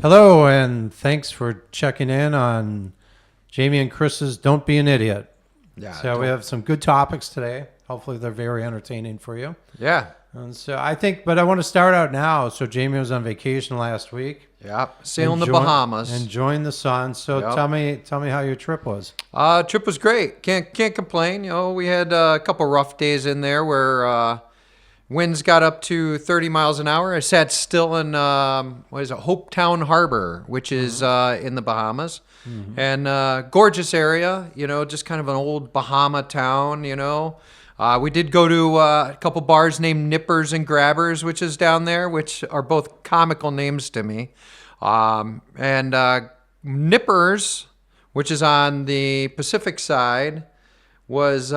Hello, and thanks for checking in on Jamie and Chris's Don't Be an Idiot. Yeah. So we have some good topics today. Hopefully they're very entertaining for you. Yeah. And so but I want to start out now. So Jamie was on vacation last week. Yeah. Sailing the Bahamas. Enjoying the sun. So Yep. tell me how your trip was. Trip was great. Can't complain. You know, we had a couple rough days in there where winds got up to 30 miles an hour. I sat still in Hopetown Harbor, which is in the Bahamas, and gorgeous area. You know, just kind of an old Bahama town. You know, we did go to a couple bars named Nippers and Grabbers, which is down there, which are both comical names to me. And Nippers, which is on the Pacific side, was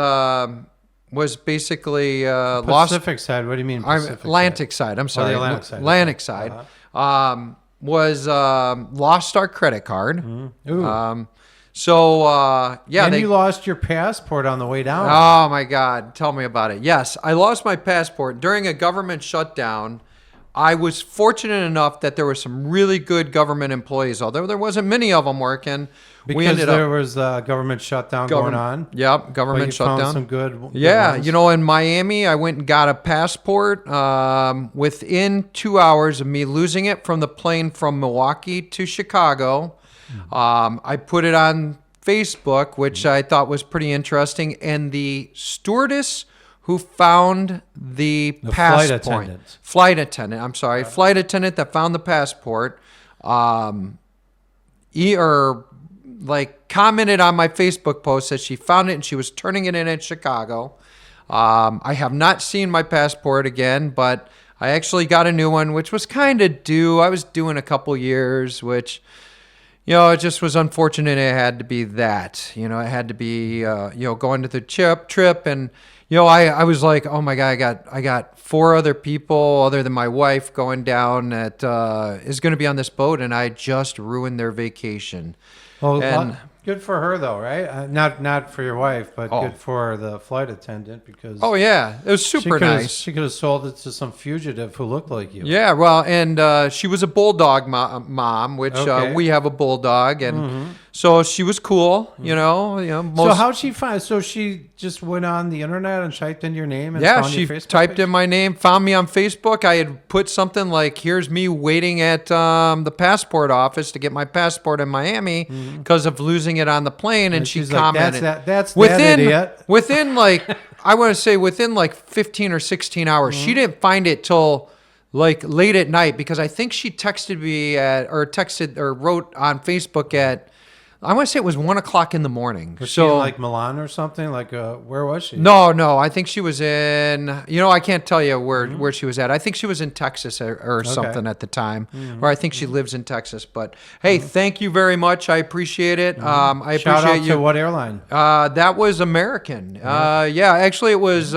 basically lost. Pacific side. What do you mean? Pacific Atlantic side. I'm sorry. the Atlantic side. Atlantic side. Was lost our credit card. Ooh. And you lost your passport on the way down. Oh my God, tell me about it. Yes, I lost my passport during a government shutdown. I was fortunate enough that there were some really good government employees, although there wasn't many of them working. Because there was a government shutdown going on. Yep, government But you shutdown. found some good Yeah, ones. in Miami, I went and got a passport within 2 hours of me losing it from the plane from Milwaukee to Chicago. I put it on Facebook, which I thought was pretty interesting, and the stewardess who found the passport, flight attendant that found the passport, commented on my Facebook post that she found it and she was turning it in Chicago. I have not seen my passport again, but I actually got a new one, which was kind of due. I was due in a couple years, which, it just was unfortunate. It had to be that, it had to be, going to the trip. And, I was like, oh my God, I got 4 other people other than my wife going down that is going to be on this boat. And I just ruined their vacation. Well, good for her though, right? Not for your wife, but good for the flight attendant because. Oh yeah, it was super nice. She could have sold it to some fugitive who looked like you. Yeah, well, and she was a bulldog mom, which we have a bulldog, and so she was cool. So how'd she find? So she just went on the internet and typed in your name. And found she your Facebook typed page? in my name, found me on Facebook. I had put something like, "Here's me waiting at the passport office to get my passport in Miami because of losing it on the plane," and she commented, "That's that idiot." Within I want to say within 15 or 16 hours, she didn't find it till late at night because I think she texted me or wrote on Facebook at, I want to say it was 1:00 in the morning. Was she in Milan or something? Where was she? No. I think she was in, I can't tell you where she was at. I think she was in Texas or something at the time, or I think she lives in Texas. But hey, thank you very much. I appreciate it. I appreciate Shout out you. to what airline? That was American. Yeah, actually it was,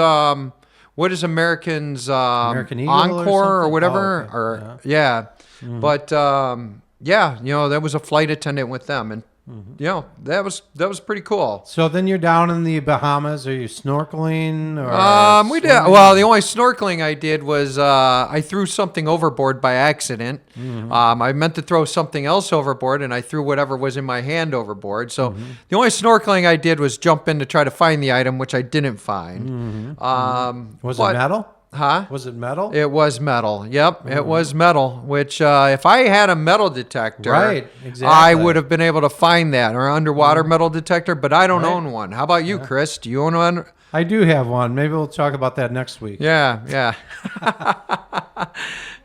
what is American's, American Eagle Encore or whatever? Oh, okay. But that was a flight attendant with them. And that was pretty cool. So then you're down in the Bahamas. Are you snorkeling? Or we did. Well, the only snorkeling I did was I threw something overboard by accident. I meant to throw something else overboard, and I threw whatever was in my hand overboard. So the only snorkeling I did was jump in to try to find the item, which I didn't find. Was it metal? Huh? Was it metal? It was metal. Yep, it was metal. Which, if I had a metal detector, right, exactly, I would have been able to find that, or underwater metal detector. But I don't own one. How about you, Chris? Do you own one? I do have one. Maybe we'll talk about that next week. Yeah.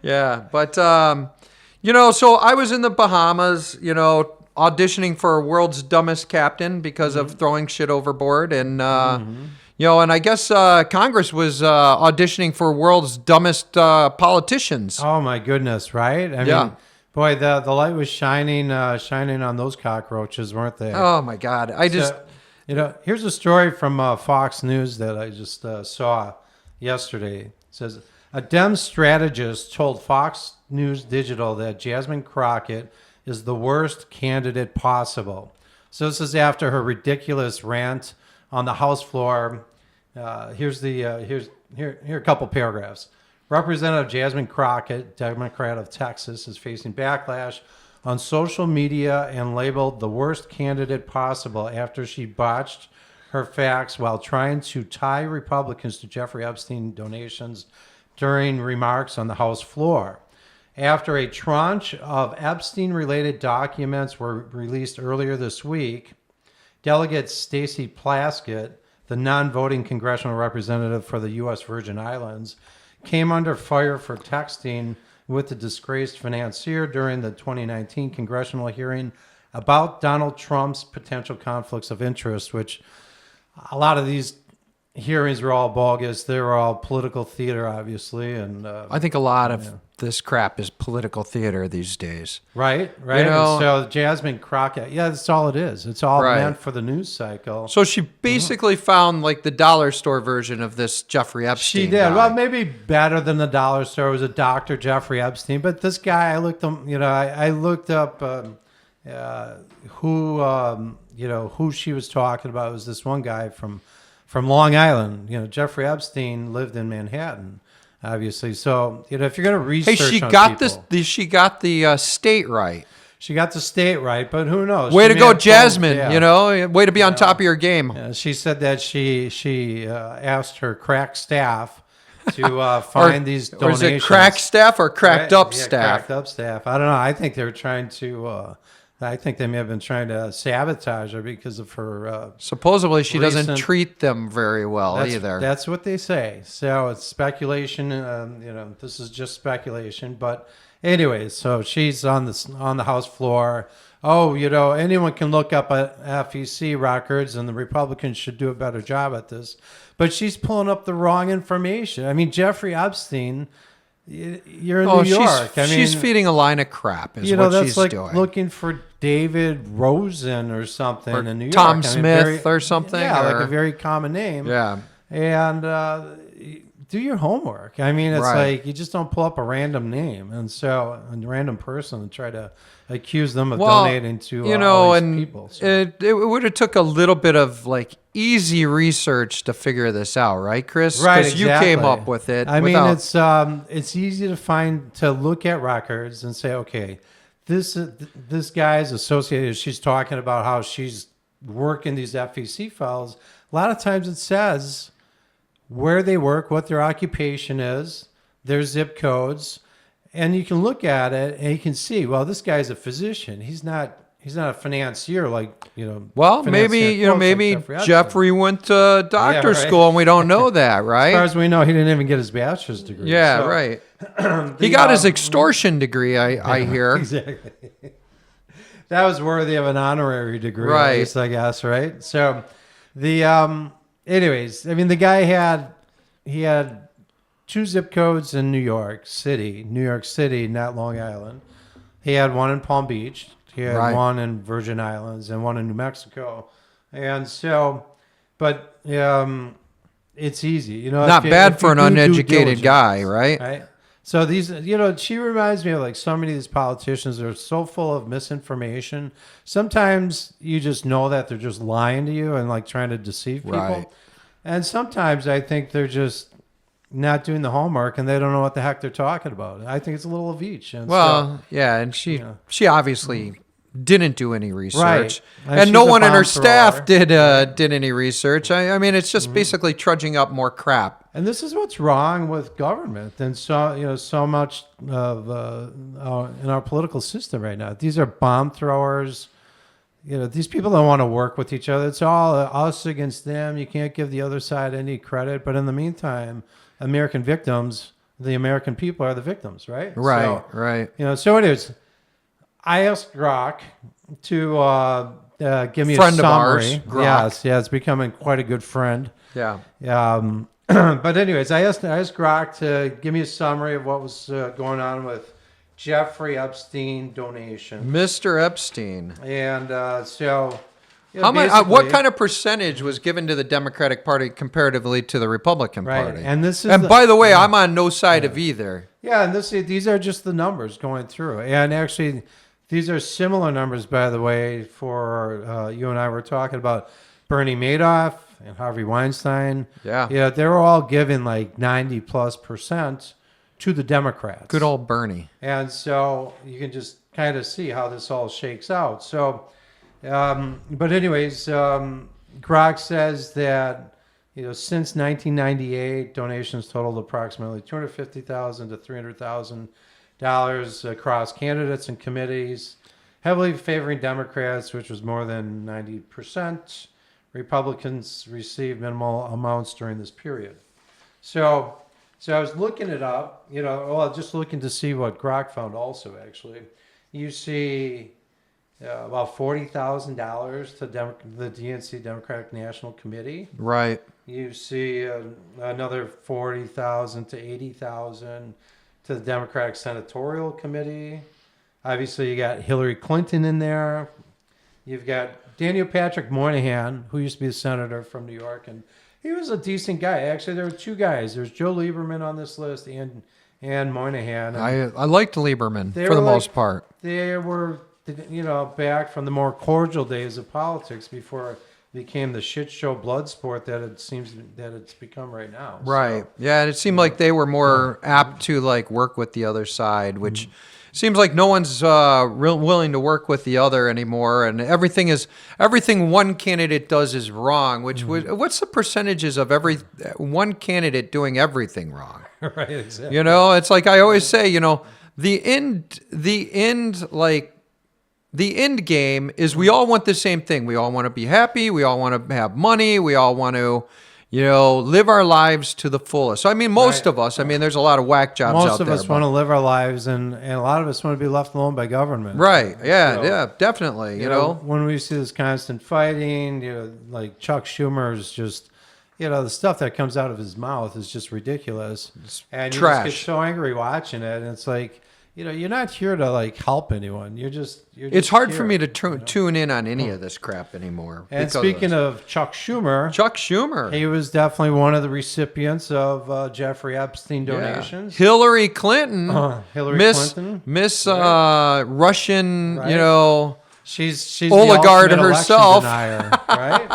Yeah. But so I was in the Bahamas, auditioning for World's Dumbest Captain because of throwing shit overboard, and and I guess Congress was auditioning for world's dumbest politicians. Oh my goodness! Right? I mean, boy, the light was shining on those cockroaches, weren't they? Oh my God! Here's a story from Fox News that I just saw yesterday. It says a Dem strategist told Fox News Digital that Jasmine Crockett is the worst candidate possible. So this is after her ridiculous rant on the House floor. Here are a couple paragraphs. Representative Jasmine Crockett, Democrat of Texas, is facing backlash on social media and labeled the worst candidate possible after she botched her facts while trying to tie Republicans to Jeffrey Epstein donations during remarks on the House floor. After a tranche of Epstein-related documents were released earlier this week, Delegate Stacey Plaskett, the non-voting congressional representative for the U.S. Virgin Islands, came under fire for texting with the disgraced financier during the 2019 congressional hearing about Donald Trump's potential conflicts of interest, which a lot of these hearings were all bogus. They were all political theater, obviously. And I think a lot of this crap is political theater these days. Right. You know, And so Jasmine Crockett, that's all it is. It's all Right. meant for the news cycle. So she basically found like the dollar store version of this Jeffrey Epstein. She did. guy. Well, maybe better than the dollar store. It was a Dr. Jeffrey Epstein. But this guy, I looked up who she was talking about. It was this one guy from Long Island. Jeffrey Epstein lived in Manhattan, obviously. So, if you're going to Hey, research she on got people, She got the state right. she got the state right, but who knows? Way She to may go, have told- Jasmine. yeah. Way to be on top of your game. She said that she asked her crack staff to find these Or donations. is it crack staff or cracked Right? up Yeah, staff? Cracked up staff. I don't know. I think they were trying to. I think they may have been trying to sabotage her because of her. Supposedly she doesn't recent- treat them very well either. That's what they say. So it's speculation. This is just speculation. But anyways, so she's on the House floor. Oh, anyone can look up at FEC records, and the Republicans should do a better job at this. But she's pulling up the wrong information. I mean, Jeffrey Epstein. You're in New York. She's feeding a line of crap. Is what that's she's like doing. looking for David Rosen or something Or in New York. Tom Smith or something, Yeah, like or- a very common name. Yeah. And do your homework. I mean, it's Right. like you just don't pull up a random name and so a random person and try to accuse them of Well, donating to all these people. So. it would have took a little bit of like easy research to figure this out, right, Chris? Right, Because you came exactly. up with it. I mean, without- it's easy to look at records and say, okay, this guy's associated. She's talking about how she's working these FEC files. A lot of times it says where they work, what their occupation is, their zip codes, and you can look at it and you can see, well, this guy's a physician. He's not a financier Well, financier maybe quotes like maybe Epstein. Jeffrey went to doctor right. school and we don't know that, As far right? as we know, he didn't even get his bachelor's degree. Yeah, So- right. He got his extortion degree, I hear. Exactly. That was worthy of an honorary degree, Right. at least, I guess, right? So, anyways, I mean, the guy he had 2 zip codes in New York City, not Long Island. He had one in Palm Beach. He had Right. one in Virgin Islands and one in New Mexico. And so, but it's easy, Not if you- bad if for you an do due uneducated diligence, guy, right? right? So these, she reminds me of like so many of these politicians are so full of misinformation. Sometimes you just know that they're just lying to you and like trying to deceive people. Right. And sometimes I think they're just not doing the homework and they don't know what the heck they're talking about. I think it's a little of each. And Well, yeah, and she obviously didn't do any research, Right. And and no she's a one in her bomb staff thrower. did any research. I mean, it's just basically trudging up more crap. And this is what's wrong with government and so much of in our political system right now. These are bomb throwers. These people don't want to work with each other. It's all us against them. You can't give the other side any credit. But in the meantime, American victims, the American people are the victims, right? Right, So, right. So anyways, I asked Grok to give me Friend a of ours, summary. Grok. Yes, it's becoming quite a good friend. Yeah. But anyways, I asked Grok to give me a summary of what was going on with Jeffrey Epstein donation. Mr. Epstein. And so, How much? basically- What kind of percentage was given to the Democratic Party comparatively to the Republican Right, Party? and this is And the- by the way, I'm on no side of either. Yeah, and these are just the numbers going through. And actually, these are similar numbers, by the way, for you and I were talking about Bernie Madoff and Harvey Weinstein. Yeah. Yeah, they were all given like 90+%. to the Democrats. Good old Bernie. And so you can just kind of see how this all shakes out. So, but anyways, Grok says that since 1998, donations totaled approximately $250,000 to $300,000 across candidates and committees, heavily favoring Democrats, which was more than 90%. Republicans received minimal amounts during this period. So I was looking it up, just looking to see what Grok found also, actually. You see about $40,000 to the DNC Democratic National Committee. Right. You see another $40,000 to $80,000 to the Democratic Senatorial Committee. Obviously, you got Hillary Clinton in there. You've got Daniel Patrick Moynihan, who used to be a senator from New York, and he was a decent guy. Actually, there were two guys. There's Joe Lieberman on this list and Moynihan. And I liked Lieberman for the most part. They were, back from the more cordial days of politics before it became the shit show blood sport that it seems that it's become right now. Right. So, yeah, and it seemed like they were more apt to work with the other side, which seems like no one's willing to work with the other anymore, and everything one candidate does is wrong. What's the percentages of one candidate doing everything wrong? Right. Exactly. It's like I always say, the end game is we all want the same thing. We all want to be happy. We all want to have money. We all want to, live our lives to the fullest. So, most of us, there's a lot of whack jobs out there. Most of us want to live our lives, and a lot of us want to be left alone by government. Right. Yeah. Yeah. Definitely. When we see this constant fighting, like Chuck Schumer's just, the stuff that comes out of his mouth is just ridiculous. And you trash. just get so angry watching it, and it's like, you're not here to help anyone. You're just it's hard here, for me to tune in on any of this crap anymore. And speaking of Chuck Schumer, he was definitely one of the recipients of Jeffrey Epstein donations. Hillary Clinton, Miss Russian, right. She's oligarch the herself. Denier, right?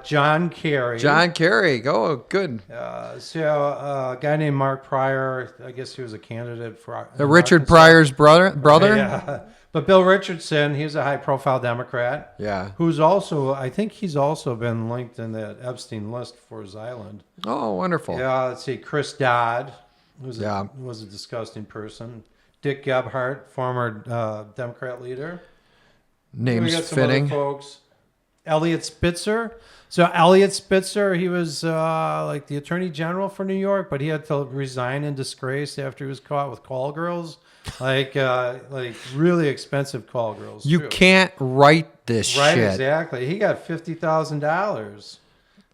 John Kerry. Go good. A guy named Mark Pryor. I guess he was a candidate for Richard Pryor's brother. Yeah, but Bill Richardson. He's a high-profile Democrat. Yeah, who's also, I think, he's also been linked in that Epstein list for his island. Oh, wonderful. Yeah. Let's see. Chris Dodd was a disgusting person. Dick Gebhardt, former Democrat leader. Names got some fitting. other folks. Elliot Spitzer. So Elliot Spitzer, he was the attorney general for New York, but he had to resign in disgrace after he was caught with call girls, like really expensive call girls. You can't write this right, shit. Exactly. He got $50,000.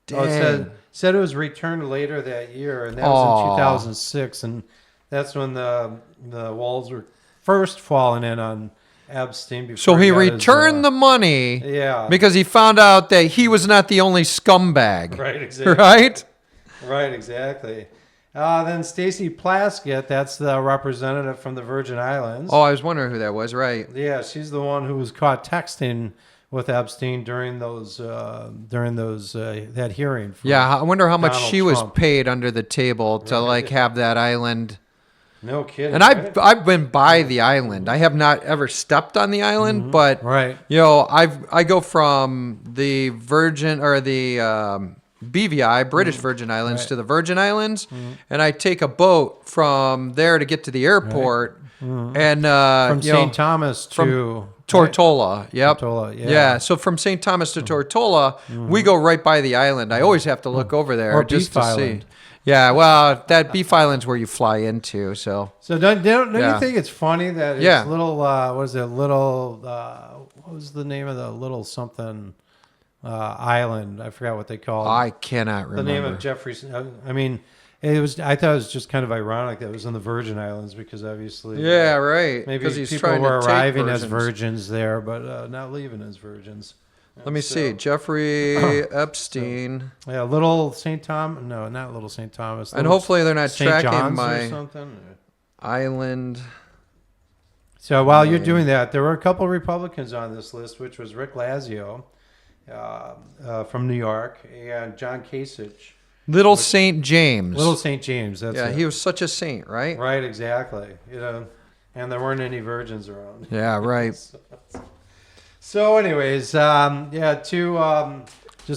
Dang. Said it was returned later that year, and that was in 2006, and that's when the walls were first falling in on Epstein. So he returned the money, because he found out that he was not the only scumbag. Right, exactly. Right, exactly. Then Stacey Plaskett, that's the representative from the Virgin Islands. Oh, I was wondering who that was. Right. Yeah, she's the one who was caught texting with Epstein during that hearing. Yeah, I wonder how much Donald she Trump was paid under the table to have that island. No kidding. And I've been by the island. I have not ever stepped on the island, but right. I go from the Virgin or the BVI, British Virgin Islands, to the Virgin Islands, and I take a boat from there to get to the airport, and from St. Thomas to Tortola. Right? Yep. Tortola, yeah. So from St. Thomas to Tortola, we go right by the island. I always have to look over there just to see. Yeah, well, that Beef Island's where you fly into. So don't you think it's funny that it's little? What was the name of the little something island? I forgot what they called it. I cannot remember the name of Jeffrey's. It was. I thought it was just kind of ironic that it was in the Virgin Islands because obviously. Yeah, right. Maybe people were arriving as virgins there, but not leaving as virgins. Let me see. Jeffrey Epstein. Little St. Thomas. No, not Little St. Thomas. And hopefully they're not St. tracking John's my or something. Island. So while you're doing that, there were a couple Republicans on this list, which was Rick Lazio from New York and John Kasich Little Saint James. Little St. James. That's Yeah, it. he was such a saint, right? Right, exactly. And there weren't any virgins around. Yeah, right. So, anyways, just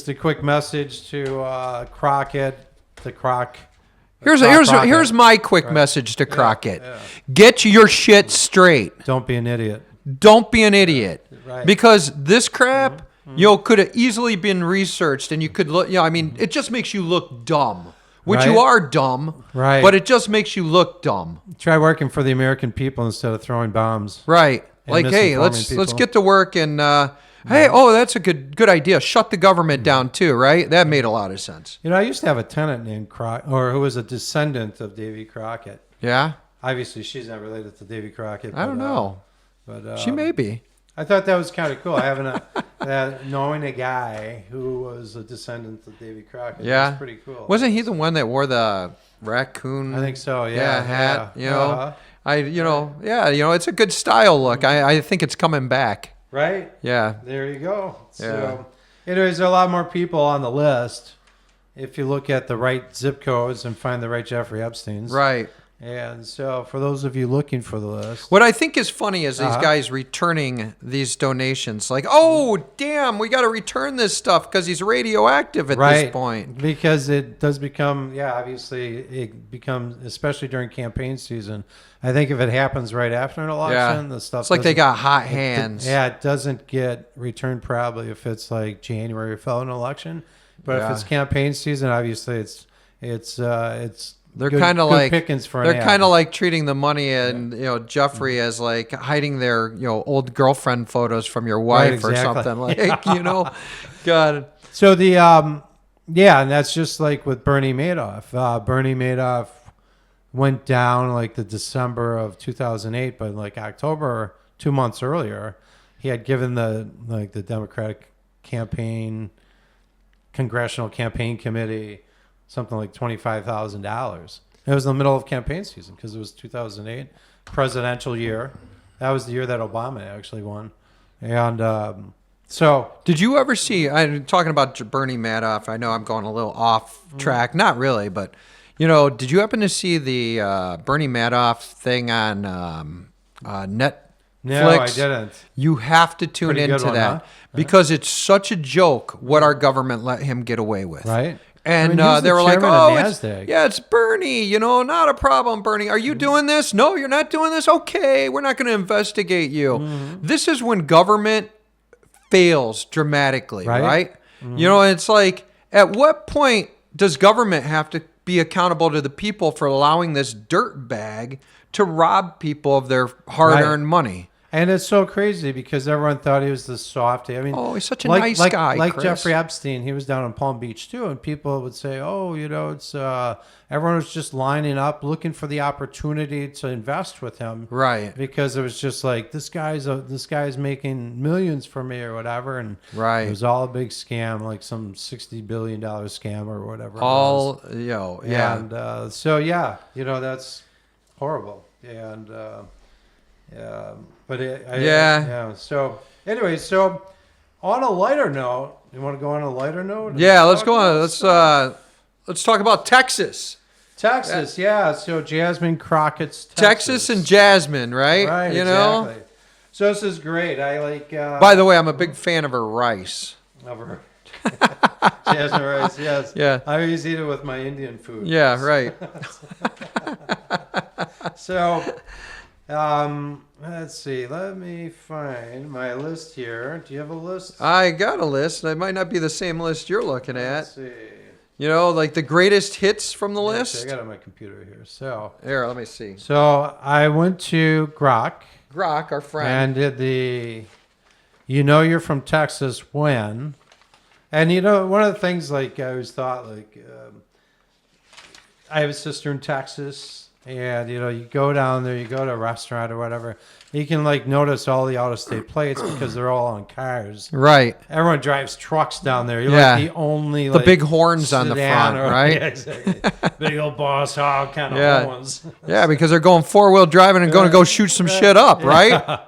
a quick message to Crockett, the Croc. Here's my quick message to Crockett. Yeah. Get your shit straight. Don't be an idiot. Don't be an idiot. Right. Because this crap, could have easily been researched, and you could look. It just makes you look dumb, which you Right. are dumb. Right. But it just makes you look dumb. Try working for the American people instead of throwing bombs. Right. And Like, hey, misinforming let's people. get to work and that's a good idea. Shut the government down too, right? That made a lot of sense. I used to have a tenant named who was a descendant of Davy Crockett. Yeah. Obviously, she's not related to Davy Crockett. I don't know. But She may be. I thought that was kind of cool. Knowing a guy who was a descendant of Davy Crockett. Yeah. That's pretty cool. Wasn't he the one that wore the raccoon? I think so. Yeah. hat. Uh-huh. It's a good style look. I think it's coming back. Right. Yeah. There you go. So, anyways, there are a lot more people on the list if you look at the right zip codes and find the right Jeffrey Epsteins. Right. And so, for those of you looking for the list, What I think is funny is these guys returning these donations. Like, oh, damn, we got to return this stuff because he's radioactive at this point. Because it does become, obviously, it becomes, especially during campaign season. I think if it happens right after an election, the stuff. It's like they got hot hands. It doesn't get returned probably if it's like January following an election. But if it's campaign season, obviously it's They're good- kind of good like pickings for an they're ad. kind of like treating the money and Jeffrey as like hiding their old girlfriend photos from your wife or exactly. something like God. So and that's just like with Bernie Madoff. Bernie Madoff went down like the December of 2008, but like October, 2 months earlier, he had given the Democratic Congressional Campaign Committee something like $25,000. It was in the middle of campaign season because it was 2008 presidential year. That was the year that Obama actually won, and so. Did you ever see? I'm talking about Bernie Madoff. I know I'm going a little off track. Not really, but did you happen to see the Bernie Madoff thing on Netflix? No, I didn't. You have to tune Pretty good into one, that huh? because it's such a joke what our government let him get away with. Right. And he was they the were like, chairman of "Oh, it's NASDAQ. Bernie. Not a problem, Bernie. Are you doing this? No, you're not doing this. Okay, we're not going to investigate you." Mm-hmm. This is when government fails dramatically, right? Mm-hmm. It's like, at what point does government have to be accountable to the people for allowing this dirt bag to rob people of their hard-earned money? And it's so crazy because everyone thought he was the softy. I mean, He's such a nice guy, Like Chris. Jeffrey Epstein, he was down in Palm Beach too, and people would say, it's everyone was just lining up looking for the opportunity to invest with him, Right. Because it was just like this guy's making millions for me or whatever, and Right. it was all a big scam, like some $60 billion scam or whatever. All, yeah. And that's horrible, and. So, anyway, on a lighter note, you want to go on a lighter note? Yeah, let's go on. Let's talk about Texas. Texas, So Jasmine Crockett's Texas and Jasmine, right? Right, exactly. So this is great. I like. By the way, I'm a big fan of her rice. Of her. Jasmine rice, yes. Yeah. I always eat it with my Indian food. Yeah, right. So, let's see. Let me find my list here. Do you have a list? I got a list. It might not be the same list you're looking at. Let's see. Like the greatest hits from the Actually, list. I got it on my computer here. So Here, let me see. I went to Grok Grok, our friend. and did the, you're from Texas when, and one of the things like I always thought I have a sister in Texas. And, you go down there, you go to a restaurant or whatever, you can, notice all the out-of-state plates because they're all on cars. Right. Everyone drives trucks down there. You're Yeah. the only, The big horns on the sedan front, right? Yeah, exactly. Big old boss hog kind of Yeah. horns. Yeah, because they're going four-wheel driving and going to go shoot some shit up, right?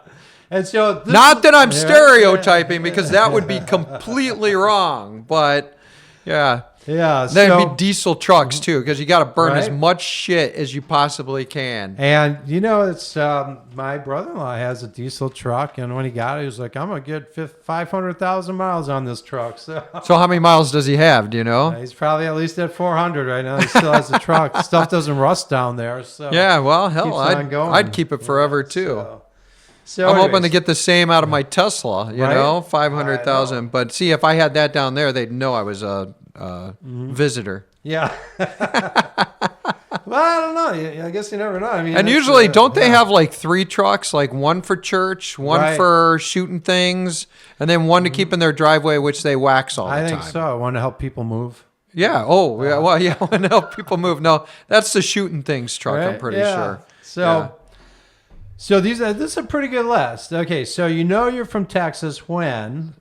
And so Not that I'm stereotyping, because that would be completely wrong. But, yeah. Yeah. That'd So, be diesel trucks too, because you got to burn as Right. much shit as you possibly can. and it's my brother-in-law has a diesel truck, and when he got it, he was like, "I'm gonna get 500,000 miles on this truck." So So how many miles does he have? Do you know? he's probably at least at 400 right now. He still has the truck. Stuff doesn't rust down there. So Yeah. Well, hell, keeps on going. I'd keep it forever too. So I'm hoping to anyways. get the same out of my Tesla, you Right? know, 500,000. But see, if I had that down there, they'd know I was a visitor. Yeah. Well, I don't know. I guess you never know. I mean, And it's, usually, don't they yeah. have like 3 trucks, like one for church, one Right. for shooting things, and then one to keep in their driveway, which they wax all the I time? think so. I want to help people move. Yeah. Oh, yeah. Well, yeah. I want to help people move. No, that's the shooting things truck. I'm Right? pretty Yeah. sure. So, Yeah. so this is a pretty good list. Okay, so you're from Texas when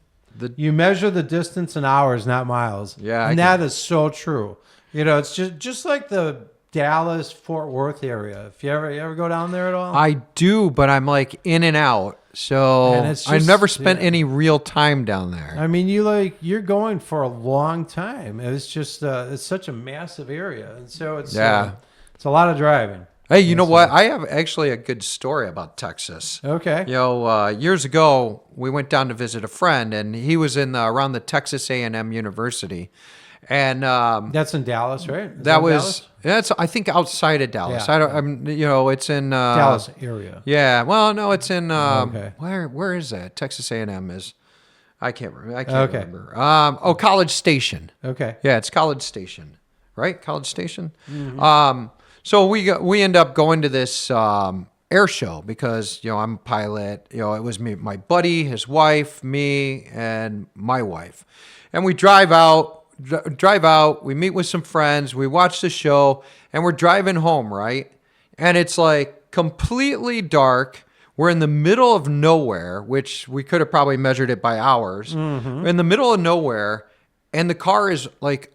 you measure the distance in hours, not miles. Yeah, and that is so true. It's just like the Dallas Fort Worth area. If you ever go down there at all, I do, but I'm like in and out. So And it's I've just- never spent yeah. any real time down there. I mean, you're going for a long time. It's just it's such a massive area, and so it's it's a lot of driving. Hey, you know what? I have actually a good story about Texas. Okay. Years ago, we went down to visit a friend, and he was in around the Texas A&M University, and That's in Dallas, right? Is that in was Dallas? that's I think outside of Dallas. Yeah. I don't. It's in Dallas area. Yeah. Well, no, it's in Okay. where is that? Texas A&M is. I can't remember. Okay. Remember. College Station. Okay. Yeah, it's College Station, right? College Station. Mm-hmm. So we end up going to this air show because I'm a pilot. It was me, my buddy, his wife, me, and my wife, and we drive out. We meet with some friends. We watch the show, and we're driving home, right? And it's like completely dark. We're in the middle of nowhere, which we could have probably measured it by hours. Mm-hmm. We're in the middle of nowhere, and the car is like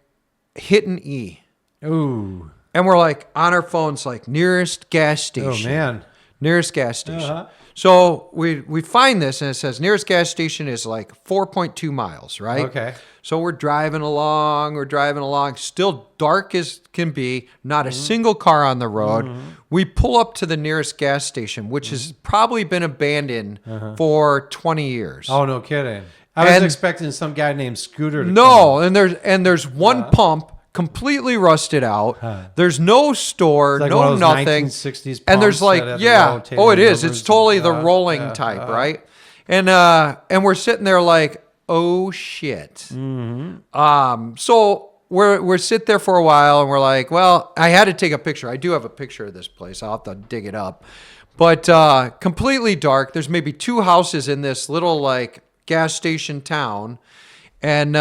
hitting E. Ooh. And we're like on our phones, like nearest gas station. Oh man. Nearest gas station. Uh-huh. So we find this, and it says nearest gas station is like 4.2 miles, right? Okay. So we're driving along, still dark as can be, not a single car on the road. We pull up to the nearest gas station, which has probably been abandoned for 20 years. Oh, no kidding. I was And- expecting some guy named Scooter to come. No, and there's one pump completely rusted out. There's no store, It's like no one of those nothing. 1960s And there's pumps like, that have the yeah, rotating oh, it is. numbers. It's totally the Yeah, rolling yeah, type, right? And we're sitting there like, oh shit. So we're sit there for a while, and we're like, well, I had to take a picture. I do have a picture of this place. I'll have to dig it up. But completely dark. There's maybe 2 houses in this little like gas station town, and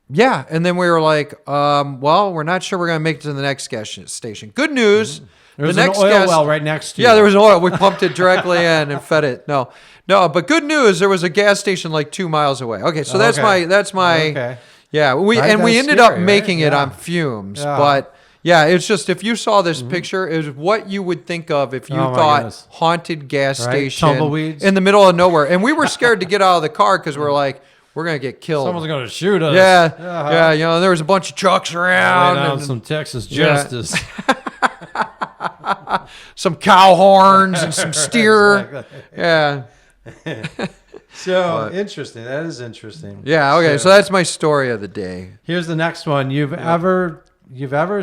yeah, and then we were like, well, we're not sure we're gonna make it to the next gas station. Good news. There's the an next oil gas well right next to you. Yeah, there was oil. We pumped it directly in and fed it. No, but good news. There was a gas station like 2 miles away. Okay, so that's Okay. my. Okay. Yeah, we Right, and we that's ended up scary, making right? it Yeah. on fumes, Yeah. but yeah, it's just if you saw this picture, it was what you would think of if you Oh, my thought goodness. haunted gas Right, station tumbleweeds. in the middle of nowhere, and we were scared to get out of the car because we're like, we're gonna get killed. Someone's going to shoot us. Yeah, yeah, there was a bunch of trucks Lay around, down and some Texas Yeah. justice. some cow horns and some steer. Exactly. Yeah. So interesting. That is interesting. Yeah, okay, so that's my story of the day. Here's the next one. You've ever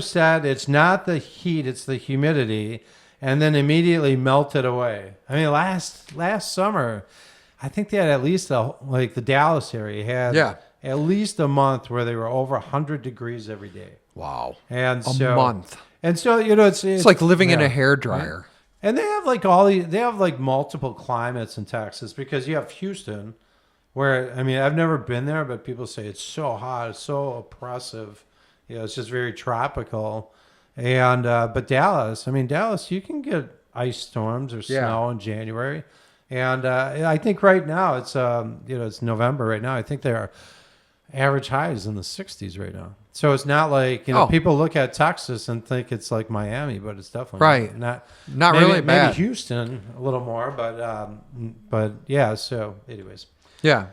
said it's not the heat, it's the humidity, and then immediately melted away. I mean, last summer, I think they had at least like the Dallas area had at least a month where they were over 100 degrees every day. Wow. And A so, month. And so It's like living in yeah. a hairdryer. And they have they have like multiple climates in Texas because you have Houston, where I mean I've never been there, but people say it's so hot, it's so oppressive, it's just very tropical. And but Dallas, you can get ice storms or snow in January, and I think right now it's it's November right now. I think their average high is in the 60s right now. So it's not like people look at Texas and think it's like Miami, but it's definitely not maybe, really bad. Maybe Houston a little more, but yeah. So, anyways, Yeah.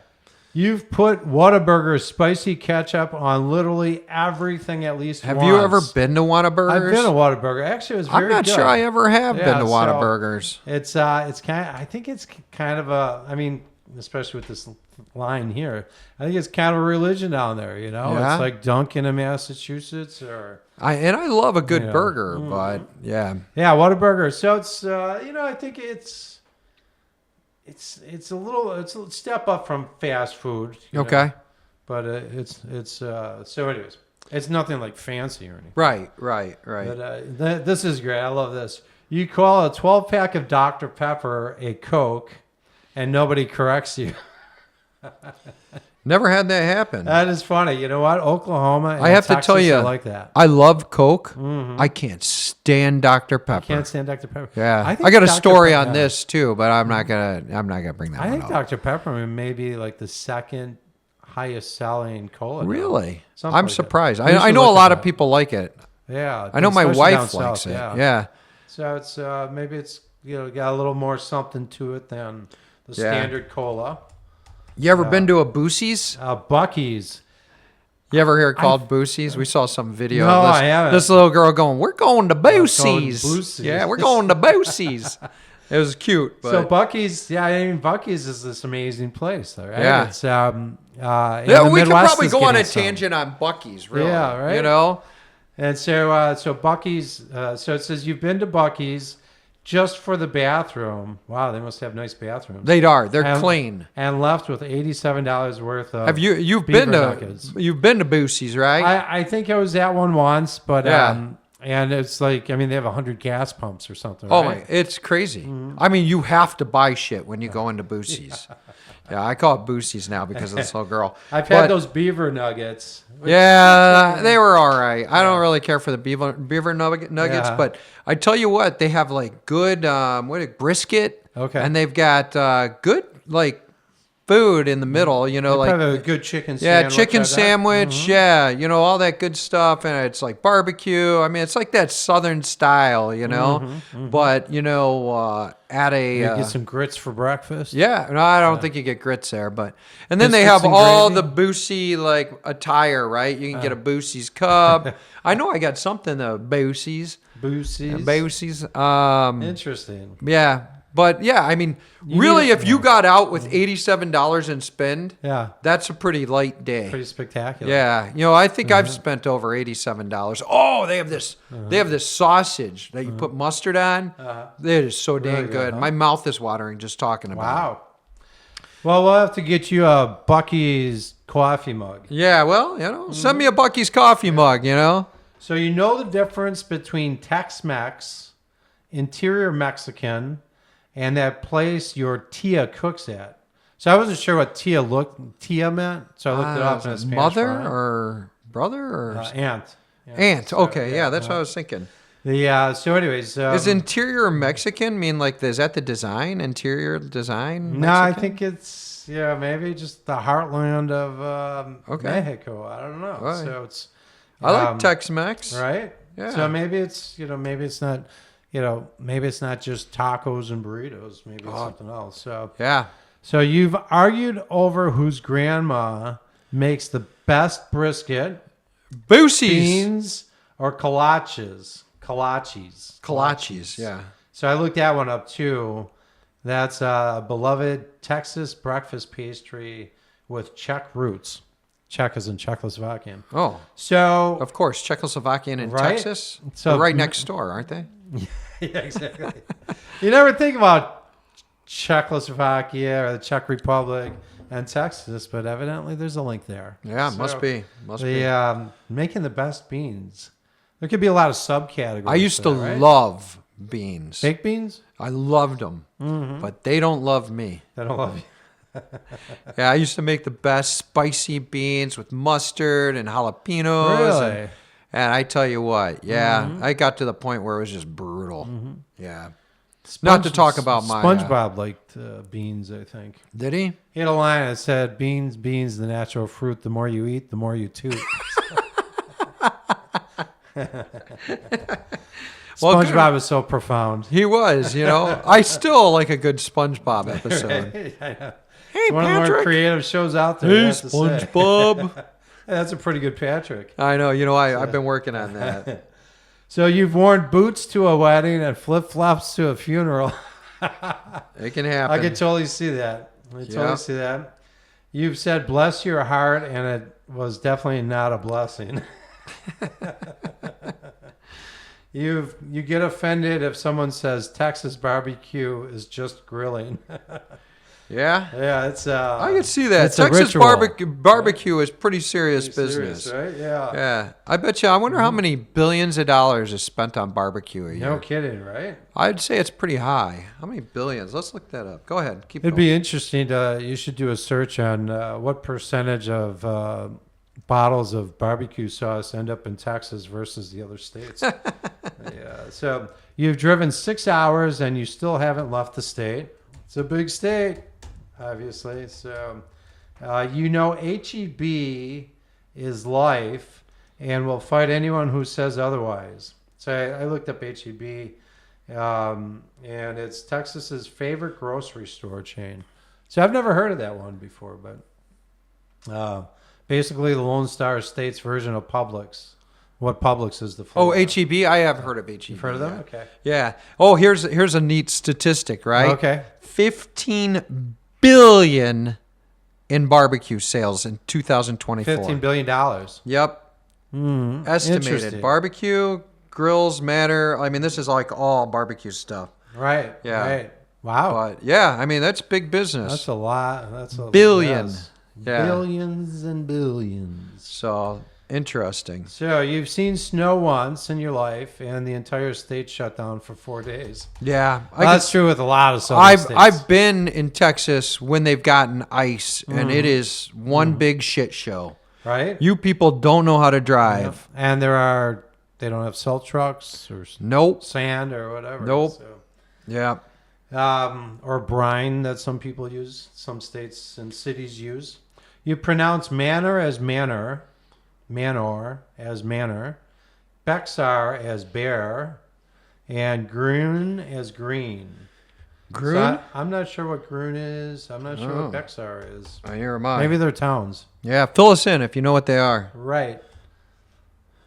You've put Whataburger spicy ketchup on literally everything at least Have once. you ever been to Whataburgers? I've been to Whataburger. Actually, it was very I'm not good. sure I ever have Yeah, been to so Whataburgers. It's kind of, I think it's kind of a, I mean, especially with this line here, I think it's kind of a religion down there, you know? Yeah? It's like Dunkin' in Massachusetts or... I love a good Yeah. burger, but yeah. Yeah, Whataburger. So it's, I think it's a step up from fast food. you know? Okay. But so anyways, it's nothing like fancy or anything. Right. But this is great. I love this. You call a 12-pack of Dr. Pepper a Coke, and nobody corrects you. Never had that happen. That is funny. You know what? Oklahoma and I have Texas to tell you, are like that. I love Coke. I can't stand Dr. Pepper. Can't stand Dr. Pepper. Yeah, I I got a Dr. story Pepper- on this too, but I'm not gonna bring that I one think up. Dr. Peppermint may be like the second highest selling cola. now. Really? Something I'm like that. surprised. We used I to know a look lot at of that. people like it. Yeah, I know my especially down wife likes south, it. Yeah. So it's maybe it's got a little more something to it than the Yeah. standard cola. You ever been to a Boosie's? Bucky's. You ever hear it called Boosie's? We saw some video No, of this, I haven't. this little girl going, "We're going to Boosie's." Boosie's. Yeah, we're going to Boosie's. It was cute. But So Bucky's, I mean Bucky's is this amazing place, though, right? Yeah. It's yeah, the we could Midwest probably is go on a getting some. tangent on Bucky's, really. Yeah, right. You know? And so Bucky's. So it says you've been to Bucky's just for the bathroom. Wow, they must have nice bathrooms. They are. They're And- clean. And left with $87 worth of. Have you've beaver been to nuggets. Boosie's, right? I think I was at one once, but Yeah. and it's like, I mean, they have 100 gas pumps or something. Oh right? my, it's crazy. I mean, you have to buy shit when you go into Boosie's. Yeah, I call it Boosie's now because of this little girl. I've But- had those beaver nuggets. Yeah, they were all right. I don't really care for the beaver nuggets, Yeah. but I tell you what, they have like good brisket. Okay. And they've got good like food in the middle. You know, like Probably a good chicken yeah, sandwich. chicken I bet. sandwich. Yeah, you know all that good stuff, and it's like barbecue. I mean, it's like that Southern style, you know. But you know, at a You get some grits for breakfast. yeah, no, I don't think you get grits there, but and then they Biscuits have and all gravy? the Boosie like attire, right? You can get a Boosie's cup. I know I got something of Boosie's. Boosie's. Boosie's. Interesting. Yeah, but yeah, I mean, You really, need- if you got out with $87 and spend, Yeah. that's a pretty light day. Pretty spectacular. Yeah, you know, I think I've spent over $87. Oh, they have this. They have this sausage that you put mustard on. It is so dang Really good, good. huh? My mouth is watering just talking about it. Wow. Well, we'll have to get you a Bucky's coffee mug. Yeah, well, you know, send me a Bucky's coffee mug, you know. So you know the difference between Tex-Mex, interior Mexican, and that place your tia cooks at. So I wasn't sure what tia meant, so I looked it up in a Spanish Mother font. or brother or Aunt. aunt. So, Okay, yeah, that's what I was thinking. So anyways, Does interior Mexican mean like is that the design? Interior design? no, I Mexican? think it's maybe just the heartland of Okay. Mexico. I don't know. Right. So it's I like Tex-Mex. right. Yeah. So maybe it's maybe it's not maybe it's not just tacos and burritos. Maybe it's something else. So Yeah. so you've argued over whose grandma makes the best brisket, Boosie's. beans or kolaches. Kolaches, yeah. So I looked that one up too. That's a beloved Texas breakfast pastry with Czech roots. Czech is in Czechoslovakian. Oh, So of course, Czechoslovakian and Right? Texas. So- They're right next door, aren't they? yeah, exactly. You never think about Czechoslovakia or the Czech Republic and Texas, but evidently there's a link there. Yeah, So must be. Must the be. making the best beans. There could be a lot of subcategories. I used to for that, right? love beans. baked beans. I loved them, but they don't love me. I don't love you. Yeah, I used to make the best spicy beans with mustard and jalapenos. Really? And I tell you what, yeah, I got to the point where it was just brutal. Yeah. Not to talk about my... SpongeBob liked beans, I think. Did he? He had a line that said, beans, the natural fruit. The more you eat, the more you toot. Well, SpongeBob is so profound. He was, I still like a good SpongeBob episode. Hey, Hey, one of the more Patrick. creative shows out there. I Hey, have to say. SpongeBob. That's a pretty good Patrick. I know. I've been working on that. So you've worn boots to a wedding and flip-flops to a funeral. It can happen. I could totally see that. You've said bless your heart, and it was definitely not a blessing. You get offended if someone says Texas barbecue is just grilling. Yeah. Yeah, it's I could see that. it's a Texas ritual. barbecue is pretty serious Pretty business. serious, right? Yeah. Yeah. I bet you. I wonder how many billions of dollars is spent on barbecue a year. No kidding, right? I'd say it's pretty high. How many billions? Let's look that up. Go ahead. Keep It'd going. be interesting you should do a search on what percentage of bottles of barbecue sauce end up in Texas versus the other states. Yeah. So you've driven 6 hours and you still haven't left the state. It's a big state, obviously. So HEB is life and will fight anyone who says otherwise. So I looked up HEB. And it's Texas's favorite grocery store chain. So I've never heard of that one before, but basically the Lone Star State's version of Publix. What Publix is the Oh, flavor. HEB. I have heard of HEB. You've heard of them? Yeah. Okay. Yeah. Oh, here's a neat statistic, right? Okay. 15 billion in barbecue sales in 2024. $15 billion. Yep. Estimated. Interesting. Barbecue grills matter. I mean, this is like all barbecue stuff. Right. Yeah. Right. Wow. But yeah, I mean that's big business. That's a lot. That's a Billion. yes. Yeah. Billions and billions. So interesting. So you've seen snow once in your life, and the entire state shut down for 4 days. Yeah, That's true with a lot of southern I've states. I've been in Texas when they've gotten ice, and it is one big shit show. right. You people don't know how to drive. And they don't have salt trucks or Nope. sand or whatever. Nope. Yeah. Or brine that some people use, some states and cities use. You pronounce manor as manor, manor as manor, Bexar as bear, and groon as green. Groon? So I'm not sure what groon is. I'm not sure Oh. what Bexar is. Here am I. Maybe they're towns. Yeah. Fill us in if you know what they are. Right.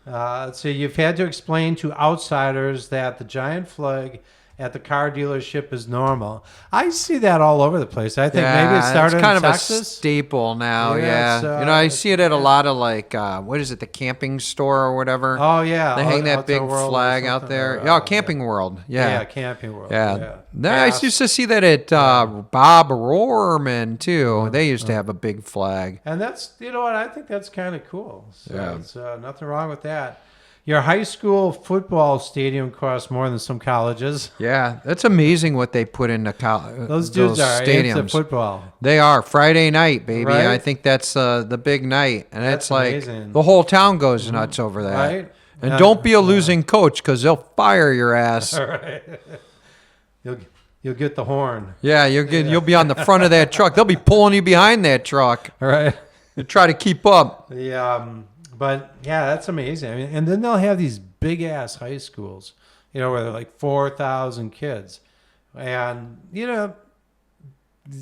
Let's see. You've had to explain to outsiders that the giant flag at the car dealership is normal. I see that all over the place. I think maybe it started it's kind in of Texas. a staple now. Yeah, Yeah. it's, I see it at a lot of like, what is it, the camping store or whatever. Oh yeah, They hang that Outdoor big World or flag out something, there. or, Yeah, Camping World. Yeah, Yeah. Camping World. Yeah. No, I Bass. used to see that at Bob Rohrman too. They used to have a big flag. And that's, you know what, I think that's kind of cool. So Yeah. it's nothing wrong with that. Your high school football stadium costs more than some colleges. Yeah, that's amazing what they put into Those dudes are into stadiums. football. They are Friday night, baby. Right? I think that's the big night, and That's it's like amazing. the whole town goes nuts over that. Right? And Yeah. don't be a losing coach because they'll fire your ass. All right. You'll get the horn. Yeah, you'll be on the front of that truck. They'll be pulling you behind that truck All right. to try to keep up. But yeah, that's amazing. I mean, and then they'll have these big ass high schools, where they're like 4,000 kids, and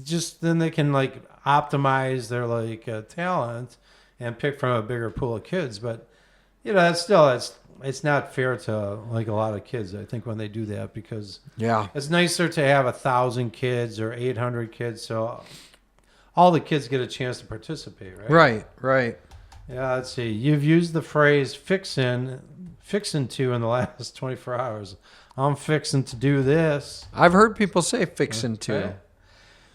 just then they can like optimize their like talent and pick from a bigger pool of kids. But that's still it's not fair to like a lot of kids. I think when they do that, because Yeah. it's nicer to have 1,000 kids or 800 kids, so all the kids get a chance to participate, right? Right. Yeah, let's see. You've used the phrase fixin' to in the last 24 hours. I'm fixing to do this. I've heard people say fixin' too. Okay.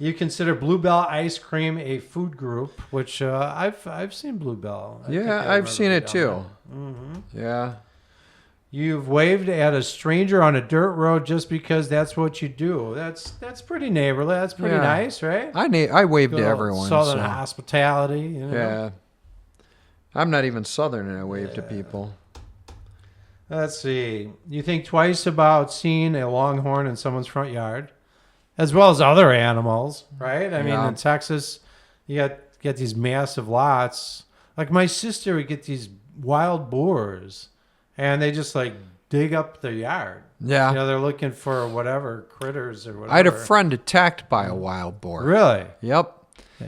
You consider Bluebell ice cream a food group, which I've seen Bluebell. I think I Yeah, I've remember seen it down too. there. Yeah. You've waved at a stranger on a dirt road just because that's what you do. That's pretty neighborly. That's pretty Yeah. nice, right? I waved to Good old everyone. Southern so. hospitality. Yeah. I'm not even Southern and I wave to people. Let's see. You think twice about seeing a longhorn in someone's front yard, as well as other animals, right? I mean, Yeah. in Texas, you get these massive lots. Like my sister would get these wild boars, and they just like dig up the yard. Yeah. You know, they're looking for whatever critters or whatever. I had a friend attacked by a wild boar. Really? Yep.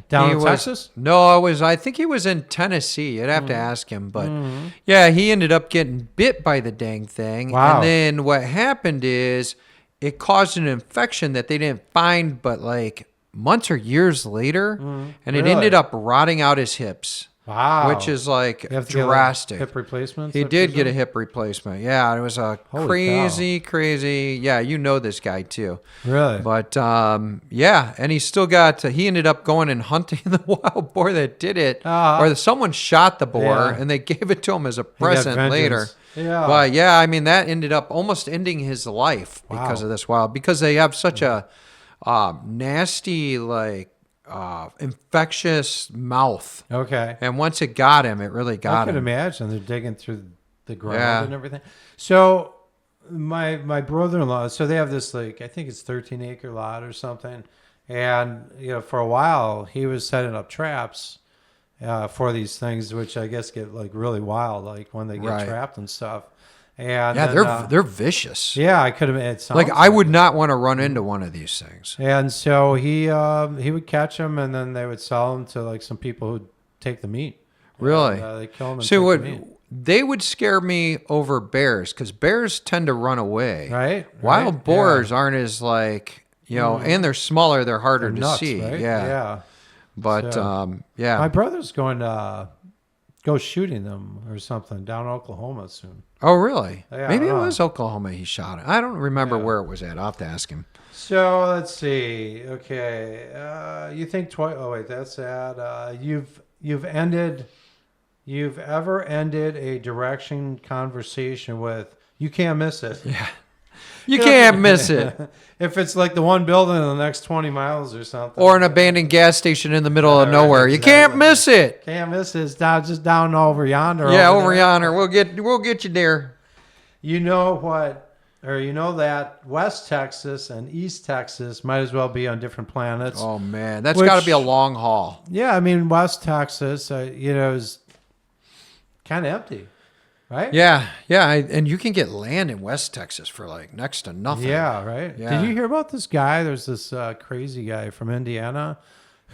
Down He in was- Texas? No, I think he was in Tennessee. You'd have to ask him, but Mm-hmm. yeah, he ended up getting bit by the dang thing. Wow. And then what happened is it caused an infection that they didn't find, but like months or years later, and it Really? ended up rotting out his hips. Wow. Which is like You have to get, like, drastic. hip replacements? He I did get a presume? hip replacement. Yeah, it was a Holy crazy. Yeah, you know this guy too. Really? But yeah, and he still got. He ended up going and hunting the wild boar that did it, or someone shot the boar Yeah. and they gave it to him as a got present later. vengeance. Yeah. But yeah, I mean that ended up almost ending his life because Wow. of this wild. Because they have such a nasty, like infectious mouth, Okay. and once it got him, it really I got could him. imagine they're digging through the ground Yeah. and everything. So my brother-in-law, so they have this, like, I think it's 13-acre lot or something. And, you know, for a while he was setting up traps for these things, which I guess get like really wild, like when they get Right. trapped and stuff. And Yeah, then, they're vicious. yeah, I could have. It sounds Like I would not want to run into one of these things. And so he would catch them, and then they would sell them to like some people who'd take the meat. Really? And, they kill them and So take what the meat. they would scare me over bears because bears tend to run away. Right? Wild Right? boars aren't as like and they're smaller. They're harder They're to nuts, see. right? Yeah. But So- yeah. My brother's going to go shooting them or something down in Oklahoma soon. Oh really? Yeah, Maybe I it don't know. was Oklahoma he shot it. I don't remember Yeah. where it was at. I'll have to ask him. So let's see. Okay, you think twice? Oh wait, that's sad. You've ever ended a direction conversation with "You can't miss it." Yeah. You can't miss it. If it's like the one building in the next 20 miles or something. Or an abandoned gas station in the middle of Right, nowhere. You can't exactly. miss it. Can't miss it. It's down, just down over yonder. Yeah, over there. yonder. We'll get you there. You know what, or you know that West Texas and East Texas might as well be on different planets. Oh man, that's Which- got to be a long haul. Yeah, I mean, West Texas, is kind of empty, right? Yeah, and you can get land in West Texas for like next to nothing. Yeah, right. Yeah. Did you hear about this guy? There's this crazy guy from Indiana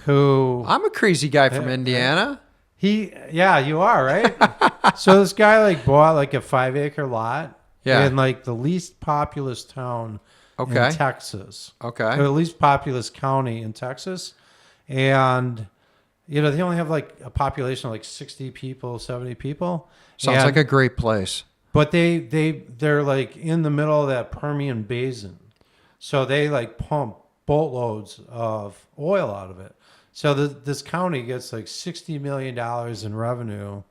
who I'm a crazy guy from Indiana. yeah, you are, right? So this guy like bought like a 5-acre lot Yeah. in like the least populous town Okay. in Texas. Okay. Or the least populous county in Texas. And they only have like a population of like 60 people, 70 people. Sounds And- like a great place. But they're like in the middle of that Permian Basin. So they like pump boatloads of oil out of it. So this county gets like $60 million in revenue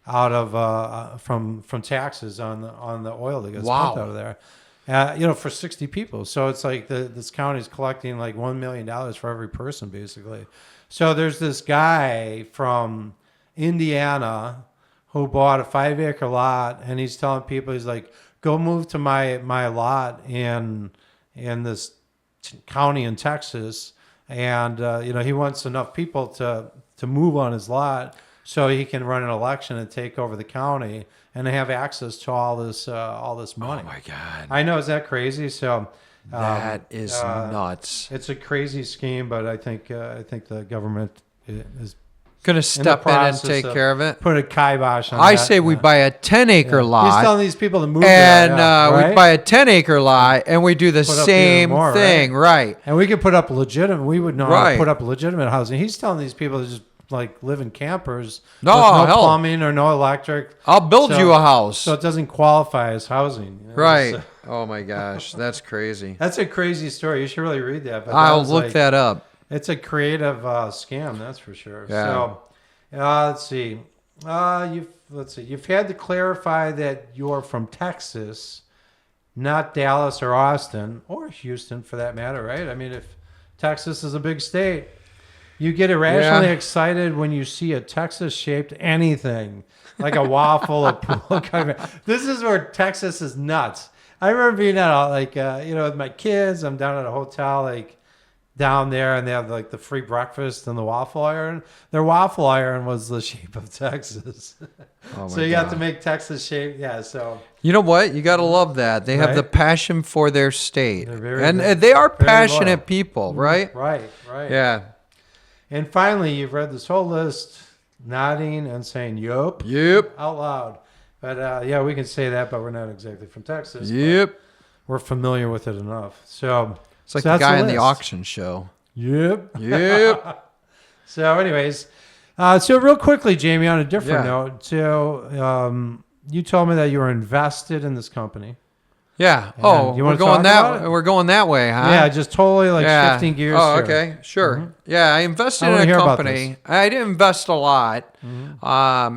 out of from taxes on the oil that gets Wow. pumped out of there. For 60 people. So it's like this county is collecting like $1 million for every person basically. So there's this guy from Indiana who bought a 5-acre lot, and he's telling people, he's like, go move to my lot in this county in Texas. And, he wants enough people to move on his lot so he can run an election and take over the county and have access to all this money. Oh my God, I know, is that crazy? So that is nuts. it's a crazy scheme, but I think the government is Gonna step in and process take of care of it. put a kibosh on I that. say we buy a 10-acre He's lot. telling these people to move And there, yeah, right? we buy a 10-acre lot, and we do the Put up same even more, thing, right? And we could put up we would know how Right. to put up legitimate housing. He's telling these people to just like live in campers No, with no hell. plumbing or no electric. I'll build So- you a house, So it doesn't qualify as housing. right? So Oh my gosh, that's crazy. that's a crazy story. You should really read that. But I'll was look like- that up. It's a creative scam, that's for sure. Yeah. So let's see. You've had to clarify that you're from Texas, not Dallas or Austin or Houston for that matter, right? I mean, if Texas is a big state, you get irrationally Yeah. excited when you see a Texas-shaped anything, like a waffle, a pool. This is where Texas is nuts. I remember being at with my kids. I'm down at a hotel, like down there, and they have like the free breakfast and the waffle iron. Their waffle iron was the shape of Texas. Oh So my you have to God. make Texas shape. Yeah. So You know what? You got to love that. They have Right? the passion for their state. They're very And good. they are Very passionate loyal. people, right? right. Yeah. And finally, you've read this whole list, nodding and saying "yup" Yep. out loud. But yeah, we can say that, but we're not exactly from Texas. but Yep. We're familiar with it enough. So It's like so the that's guy in the list. auction show. Yep. Yep. So, anyways, so real quickly, Jamie, on a different Yeah. note, so you told me that you were invested in this company. Yeah. And Oh, you we're wanna going talk about it? we're going that way, huh? Yeah, just totally like Yeah. shifting gears. Oh, here. okay, sure. Yeah, I invested I wanna in hear a about company. I didn't invest a lot.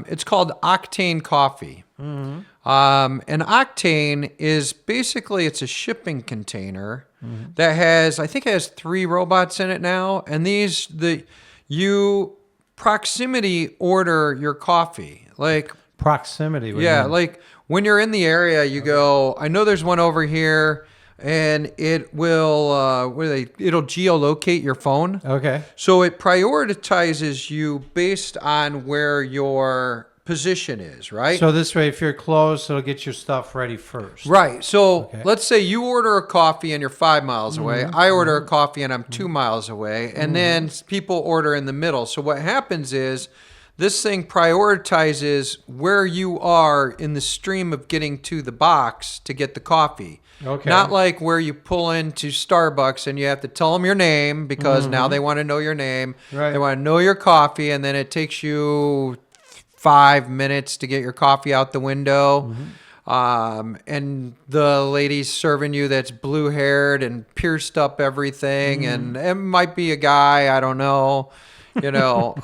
It's called Octane Coffee. And Octane is basically it's a shipping container that has I think it has 3 robots in it now, and you proximity order your coffee like. Proximity. what do you Yeah, mean? like when you're in the area, you go, I know there's one over here, and it will, it'll geolocate your phone. Okay. So it prioritizes you based on where your position is, right? So this way, if you're close, it'll get your stuff ready first. Right. So Okay. let's say you order a coffee and you're 5 miles away. I order a coffee and I'm 2 miles away. And then people order in the middle. So what happens is this thing prioritizes where you are in the stream of getting to the box to get the coffee. Okay. Not like where you pull into Starbucks and you have to tell them your name because now they want to know your name. Right. They want to know your coffee, and then it takes you 5 minutes to get your coffee out the window. And the lady's serving you that's blue haired and pierced up everything. And it might be a guy, I don't know, you know.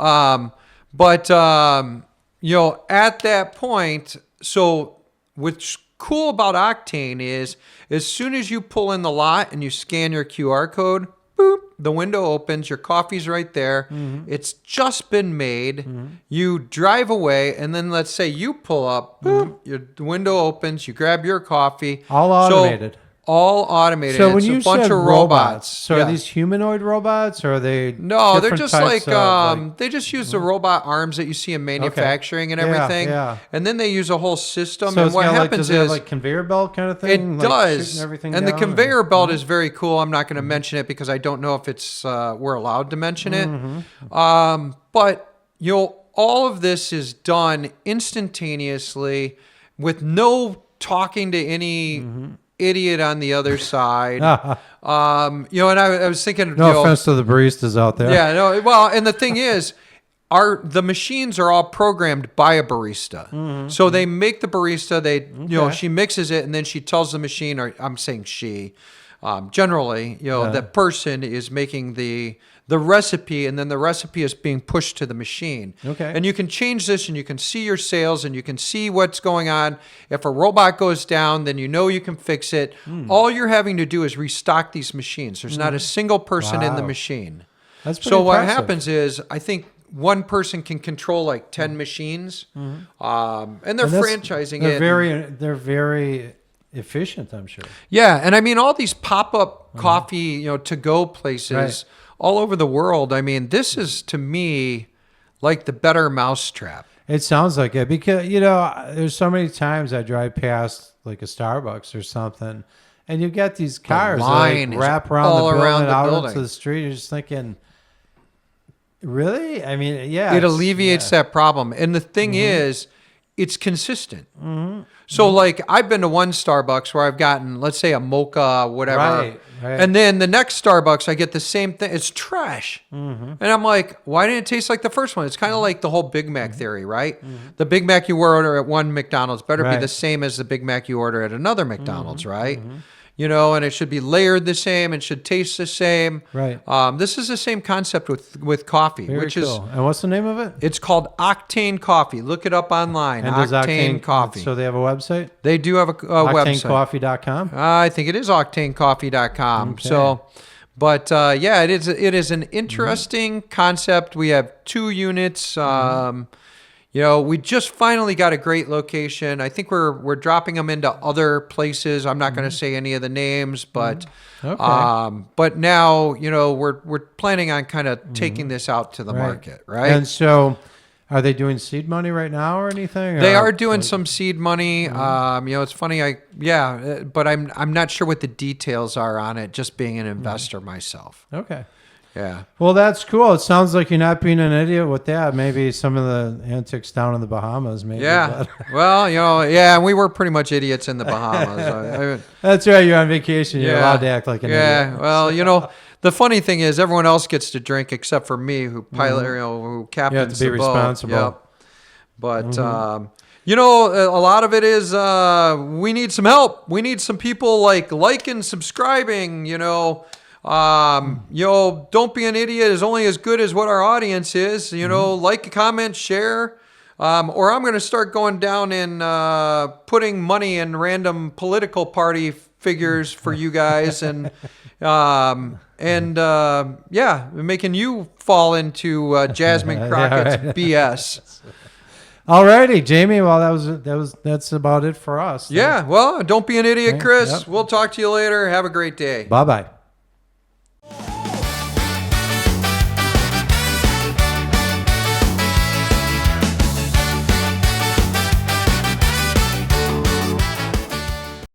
But at that point, so what's cool about Octane is as soon as you pull in the lot and you scan your QR code, boop, the window opens, your coffee's right there. It's just been made. You drive away, and then let's say you pull up, boop, the window opens, you grab your coffee. All So, automated. all automated. So when It's you a bunch said of robots. so Yeah. are these humanoid robots, or are they? No, they're different just types like, of, they just use the robot arms that you see in manufacturing and Yeah, everything. yeah. And then they use a whole system. So and it's what got, happens does it have is like conveyor belt kind of it thing? Like does. shooting everything And the down, conveyor belt is very cool. I'm not going to mention it because I don't know if it's we're allowed to mention it. But all of this is done instantaneously with no talking to any idiot on the other side. And I was thinking, No offense to the baristas out there. yeah, no. Well, and the thing is, the machines are all programmed by a barista. So they make the barista. Okay. She mixes it, and then she tells the machine, or I'm saying she. Generally, that person is making the recipe, and then the recipe is being pushed to the machine. Okay. And you can change this, and you can see your sales, and you can see what's going on. If a robot goes down, then you can fix it. All you're having to do is restock these machines. There's not a single person in the Wow. machine. That's pretty So what impressive. happens is, I think one person can control like 10 machines, and they're And that's- franchising they're it. They're very efficient, I'm sure. Yeah, and I mean all these pop-up coffee, to-go places Right. all over the world. I mean, this is to me like the better mousetrap. It sounds like it because there's so many times I drive past like a Starbucks or something, and you get these cars that line like is wrap around all the building, around the out building. into the street. You're just thinking, really? I mean, yeah, It it's- alleviates yeah. that problem. And the thing is, it's consistent. So like I've been to one Starbucks where I've gotten, let's say, a mocha, whatever. Right. And then the next Starbucks, I get the same thing. It's trash. And I'm like, why didn't it taste like the first one? It's kind of like the whole Big Mac theory, right? The Big Mac you order at one McDonald's better be Right. the same as the Big Mac you order at another McDonald's, right? And it should be layered the same. It should taste the same. Right. This is the same concept with coffee, Very which cool. is And what's the name of it? it's called Octane Coffee. Look it up online. And does Octane Coffee. So they have a website? They do have a website. OctaneCoffee.com. I think it is octanecoffee.com. Okay. So, but it is an interesting concept. We have 2 units. We just finally got a great location. I think we're dropping them into other places. I'm not going to say any of the names, but but now we're planning on kind of taking this out to the market, right? And so, are they doing seed money right now or anything? They are doing some seed money. It's funny. But I'm not sure what the details are on it. Just being an investor myself. Okay. Yeah. Well, that's cool. It sounds like you're not being an idiot with that. Maybe some of the antics down in the Bahamas. Maybe. Yeah. Well, we were pretty much idiots in the Bahamas. That's right. You're on vacation. You're allowed to act like an idiot. Yeah. Well, the funny thing is, everyone else gets to drink except for me, who who captains the boat. You have to be responsible. Yep. But a lot of it is we need some help. We need some people like and subscribing. Don't be an idiot is only as good as what our audience is. Like, comment, share. Or I'm going to start going down and putting money in random political party figures for you guys, and making you fall into Jasmine Crockett's BS. All righty, Jamie. Well, that's about it for us. Yeah. Well, don't be an idiot, Chris. Yep. We'll talk to you later. Have a great day. Bye-bye.